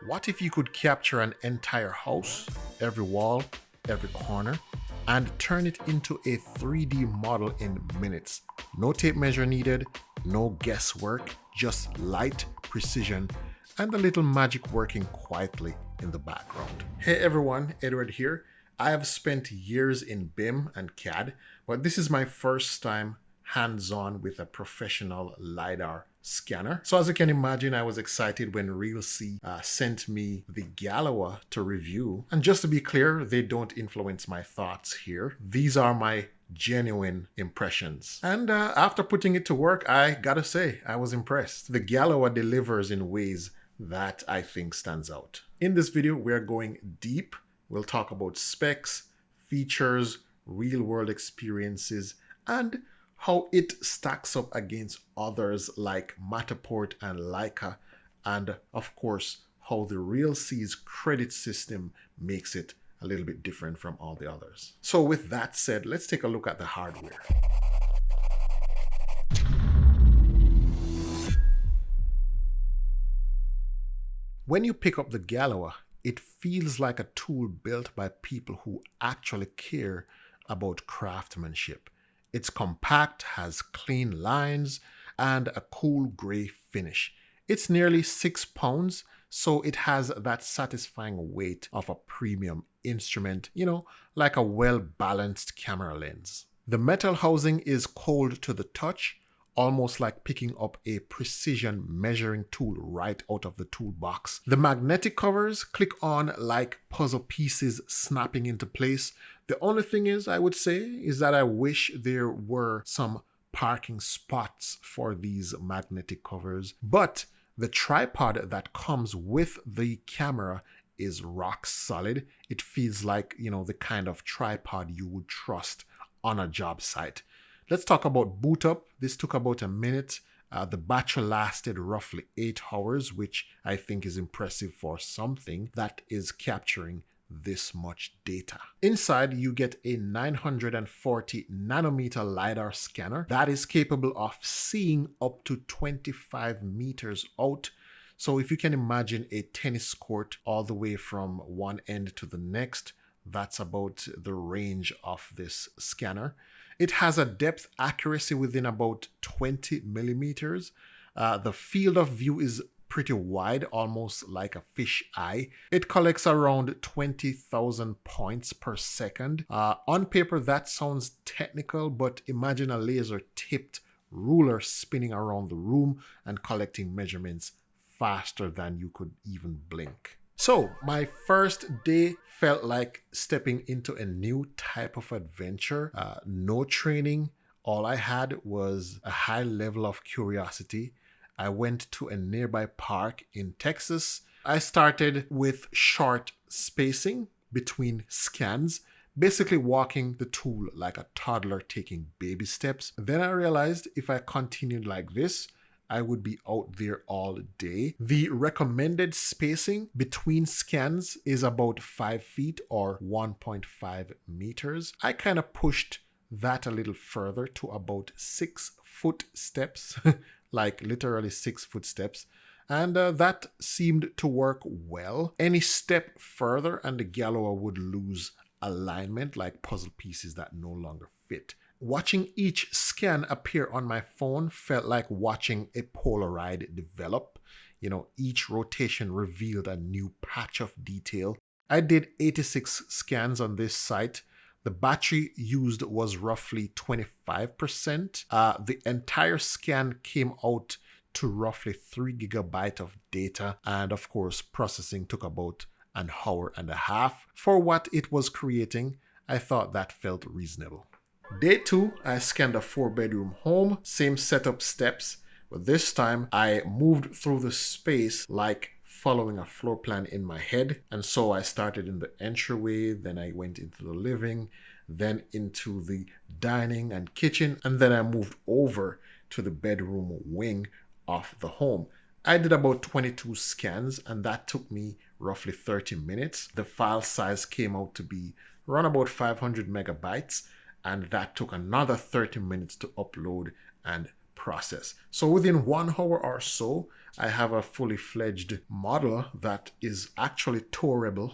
What if you could capture an entire house, every wall, every corner, and turn it into a 3D model in minutes? No tape measure needed, no guesswork, just light, precision, and a little magic working quietly in the background. Hey everyone, Edward here. I have spent years in BIM and CAD, but this is my first time hands-on with a professional LiDAR scanner. So as you can imagine, I was excited when Realsee sent me the Galois to review. And just to be clear, they don't influence my thoughts here. These are my genuine impressions. And after putting it to work, I gotta say, I was impressed. The Galois delivers in ways that I think stands out. In this video, we're going deep. We'll talk about specs, features, real-world experiences, and how it stacks up against others like Matterport and Leica, and of course, how the Realsee's credit system makes it a little bit different from all the others. So with that said, let's take a look at the hardware. When you pick up the Galois, it feels like a tool built by people who actually care about craftsmanship. It's compact, has clean lines, and a cool gray finish. It's nearly 6 pounds, so it has that satisfying weight of a premium instrument, like a well-balanced camera lens. The metal housing is cold to the touch, almost like picking up a precision measuring tool right out of the toolbox. The magnetic covers click on like puzzle pieces snapping into place. The only thing is, I would say, is that I wish there were some parking spots for these magnetic covers. But the tripod that comes with the camera is rock solid. It feels like, the kind of tripod you would trust on a job site. Let's talk about boot up. This took about a minute. The battery lasted roughly 8 hours, which I think is impressive for something that is capturing this much data. Inside, you get a 940 nanometer LiDAR scanner that is capable of seeing up to 25 meters out. So if you can imagine a tennis court all the way from one end to the next, that's about the range of this scanner. It has a depth accuracy within about 20 millimeters. The field of view is pretty wide, almost like a fish eye. It collects around 20,000 points per second. On paper, that sounds technical, but imagine a laser-tipped ruler spinning around the room and collecting measurements faster than you could even blink. So my first day felt like stepping into a new type of adventure. No training. All I had was a high level of curiosity. I went to a nearby park in Texas. I started with short spacing between scans, basically walking the tool like a toddler taking baby steps. Then I realized if I continued like this, I would be out there all day. The recommended spacing between scans is about 5 feet or 1.5 meters. I kind of pushed that a little further to about 6 foot steps, like literally 6 foot steps. And that seemed to work well. Any step further and the Galois would lose alignment like puzzle pieces that no longer fit. Watching each scan appear on my phone felt like watching a Polaroid develop. Each rotation revealed a new patch of detail. I did 86 scans on this site. The battery used was roughly 25%. The entire scan came out to roughly 3 gigabytes of data. And of course, processing took about an hour and a half. For what it was creating, I thought that felt reasonable. Day 2, I scanned a 4-bedroom home, same setup steps, but this time I moved through the space like following a floor plan in my head. And so I started in the entryway, then I went into the living, then into the dining and kitchen, and then I moved over to the bedroom wing of the home. I did about 22 scans, and that took me roughly 30 minutes. The file size came out to be around about 500 megabytes. And that took another 30 minutes to upload and process. So within 1 hour or so, I have a fully fledged model that is actually tourable.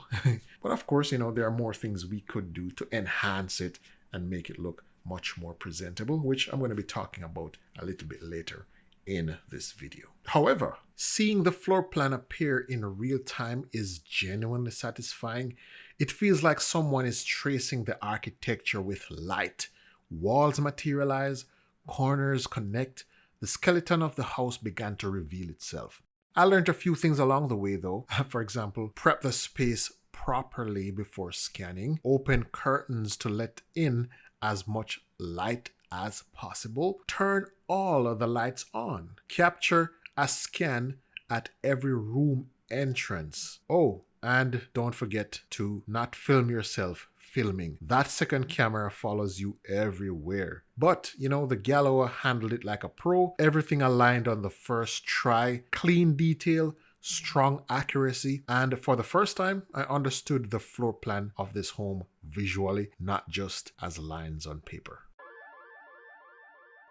But of course, there are more things we could do to enhance it and make it look much more presentable, which I'm going to be talking about a little bit later in this video. However, seeing the floor plan appear in real time is genuinely satisfying. It feels like someone is tracing the architecture with light. Walls materialize, corners connect, the skeleton of the house began to reveal itself. I learned a few things along the way though. For example, prep the space properly before scanning, open curtains to let in as much light as possible, turn all of the lights on, capture a scan at every room entrance. Oh, and don't forget to not film yourself filming. That second camera follows you everywhere. But, the Galois handled it like a pro. Everything aligned on the first try. Clean detail, strong accuracy, and for the first time, I understood the floor plan of this home visually, not just as lines on paper.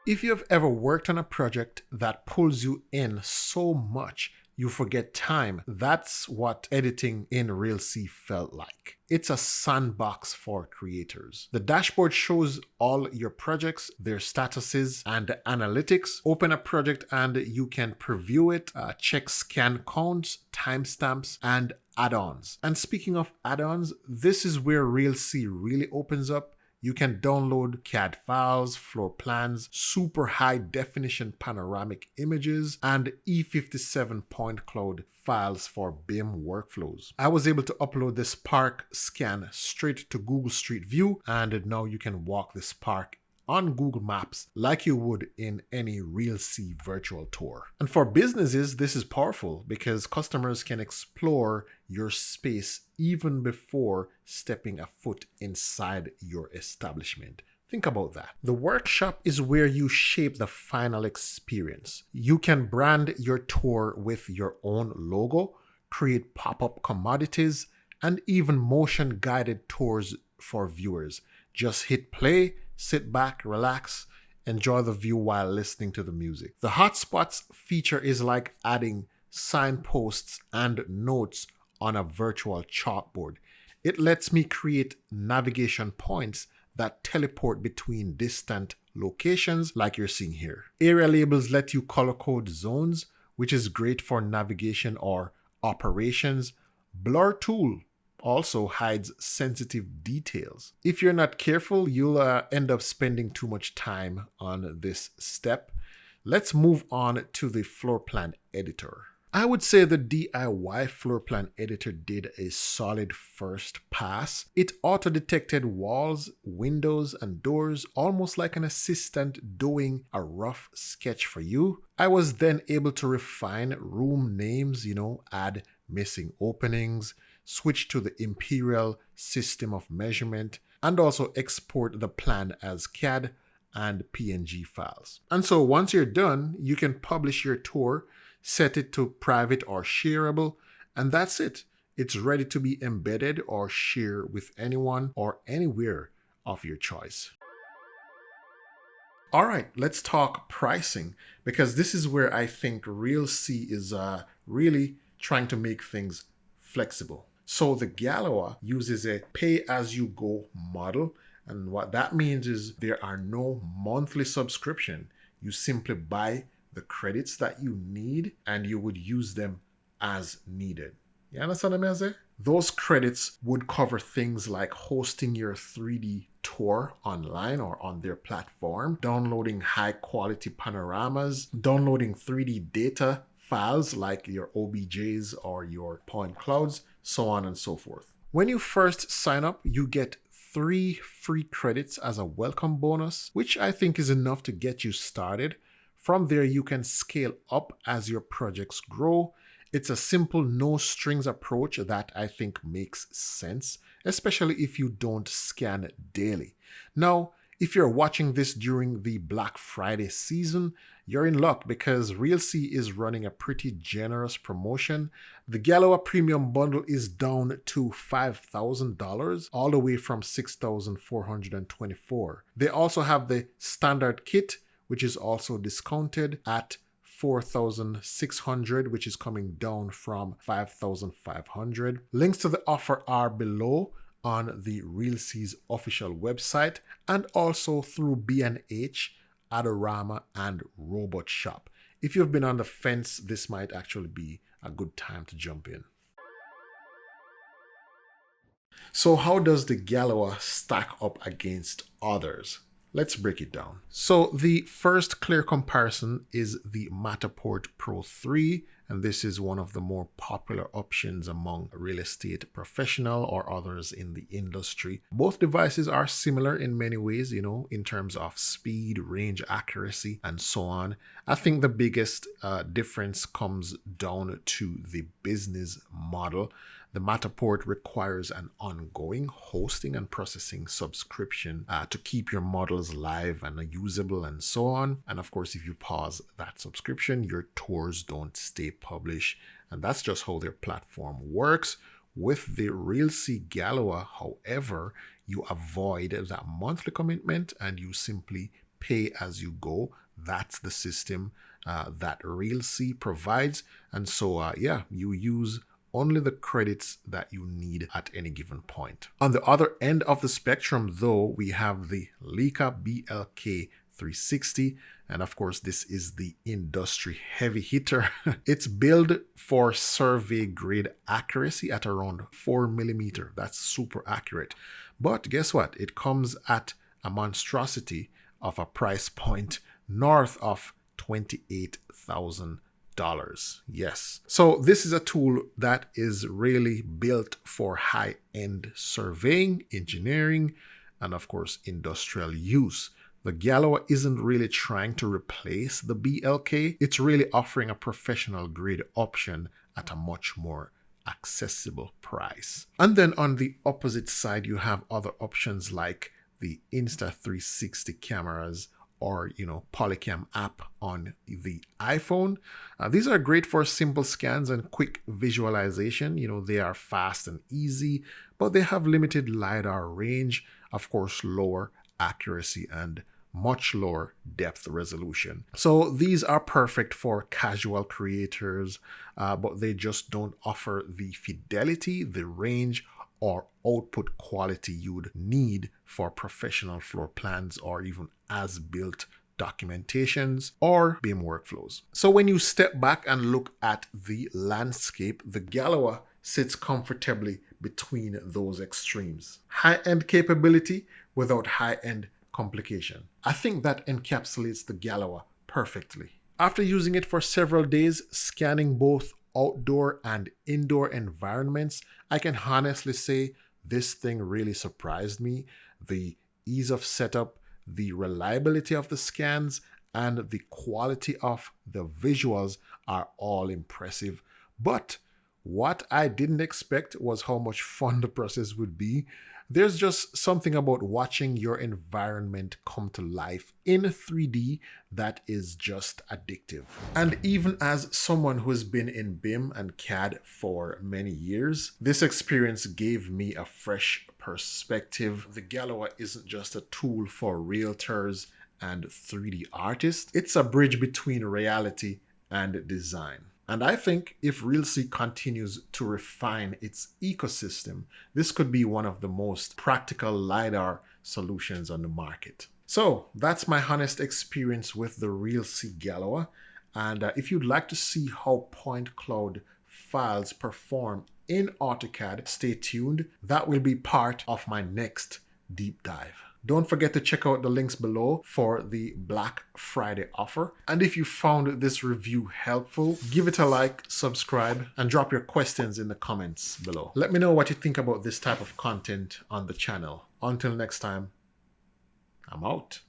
If you have ever worked on a project that pulls you in so much you forget time, that's what editing in Realsee felt like. It's a sandbox for creators. The dashboard shows all your projects, their statuses, and analytics. Open a project and you can preview it, check scan counts, timestamps, and add-ons. And speaking of add-ons, this is where Realsee really opens up. You can download CAD files, floor plans, super high definition panoramic images, and E57 point cloud files for BIM workflows. I was able to upload this park scan straight to Google Street View, and now you can walk this park on Google Maps like you would in any Realsee virtual tour. And for businesses, this is powerful because customers can explore your space even before stepping a foot inside your establishment. Think about that. The workshop is where you shape the final experience. You can brand your tour with your own logo, create pop-up commodities, and even motion-guided tours for viewers. Just hit play, sit back, relax, enjoy the view while listening to the music. The hotspots feature is like adding signposts and notes on a virtual chalkboard. It lets me create navigation points that teleport between distant locations like you're seeing here. Area labels let you color code zones, which is great for navigation or operations. Blur tool also hides sensitive details. If you're not careful, you'll end up spending too much time on this step. Let's move on to the floor plan editor. I would say the DIY floor plan editor did a solid first pass. It auto-detected walls, windows, and doors almost like an assistant doing a rough sketch for you. I was then able to refine room names, add missing openings, switch to the imperial system of measurement, and also export the plan as CAD and PNG files. And so once you're done, you can publish your tour, set it to private or shareable, and that's it. It's ready to be embedded or shared with anyone or anywhere of your choice. All right, let's talk pricing, because this is where I think Realsee is really trying to make things flexible. So the Galois uses a pay-as-you-go model, and what that means is there are no monthly subscription. You simply buy the credits that you need and you would use them as needed. You understand what I'm saying? Those credits would cover things like hosting your 3D tour online or on their platform, downloading high quality panoramas, downloading 3D data files like your OBJs or your point clouds, so on and so forth. When you first sign up, you get 3 free credits as a welcome bonus, which I think is enough to get you started. From there, you can scale up as your projects grow. It's a simple no strings approach that I think makes sense, especially if you don't scan daily. Now, if you're watching this during the Black Friday season, you're in luck because Realsee is running a pretty generous promotion. The Galois Premium Bundle is down to $5,000, all the way from $6,424. They also have the standard kit, which is also discounted at 4,600, which is coming down from 5,500. Links to the offer are below on the Realsee's official website and also through B&H, Adorama, and Robot Shop. If you've been on the fence, this might actually be a good time to jump in. So how does the Galois stack up against others? Let's break it down. So the first clear comparison is the Matterport Pro 3, and this is one of the more popular options among real estate professional or others in the industry. Both devices are similar in many ways, in terms of speed, range, accuracy, and so on. I think the biggest difference comes down to the business model. The Matterport requires an ongoing hosting and processing subscription to keep your models live and usable and so on. And of course, if you pause that subscription, your tours don't stay published. And that's just how their platform works. With the Realsee Galois, however, you avoid that monthly commitment and you simply pay as you go. That's the system that Realsee provides. And so, you use only the credits that you need at any given point. On the other end of the spectrum, though, we have the Leica BLK 360, and of course this is the industry heavy hitter. It's built for survey grade accuracy at around 4mm. That's super accurate. But guess what? It comes at a monstrosity of a price point north of $28,000. Yes. So this is a tool that is really built for high-end surveying, engineering, and of course industrial use. The Galois isn't really trying to replace the BLK. It's really offering a professional grade option at a much more accessible price. And then on the opposite side, you have other options like the Insta360 cameras or Polycam app on the iPhone. These are great for simple scans and quick visualization. They are fast and easy, but they have limited LiDAR range, of course lower accuracy and much lower depth resolution. So these are perfect for casual creators, but they just don't offer the fidelity, the range, or output quality you'd need for professional floor plans or even as-built documentations or BIM workflows. So when you step back and look at the landscape, the Galois sits comfortably between those extremes. High-end capability without high-end complication. I think that encapsulates the Galois perfectly. After using it for several days, scanning both outdoor and indoor environments, I can honestly say this thing really surprised me. The ease of setup, the reliability of the scans, and the quality of the visuals are all impressive. But what I didn't expect was how much fun the process would be. There's just something about watching your environment come to life in 3D that is just addictive. And even as someone who has been in BIM and CAD for many years, this experience gave me a fresh perspective. The Galois isn't just a tool for realtors and 3D artists. It's a bridge between reality and design. And I think if Realsee continues to refine its ecosystem, this could be one of the most practical LiDAR solutions on the market. So that's my honest experience with the Realsee Galois. And if you'd like to see how point cloud files perform in AutoCAD, stay tuned. That will be part of my next deep dive. Don't forget to check out the links below for the Black Friday offer. And if you found this review helpful, give it a like, subscribe, and drop your questions in the comments below. Let me know what you think about this type of content on the channel. Until next time, I'm out.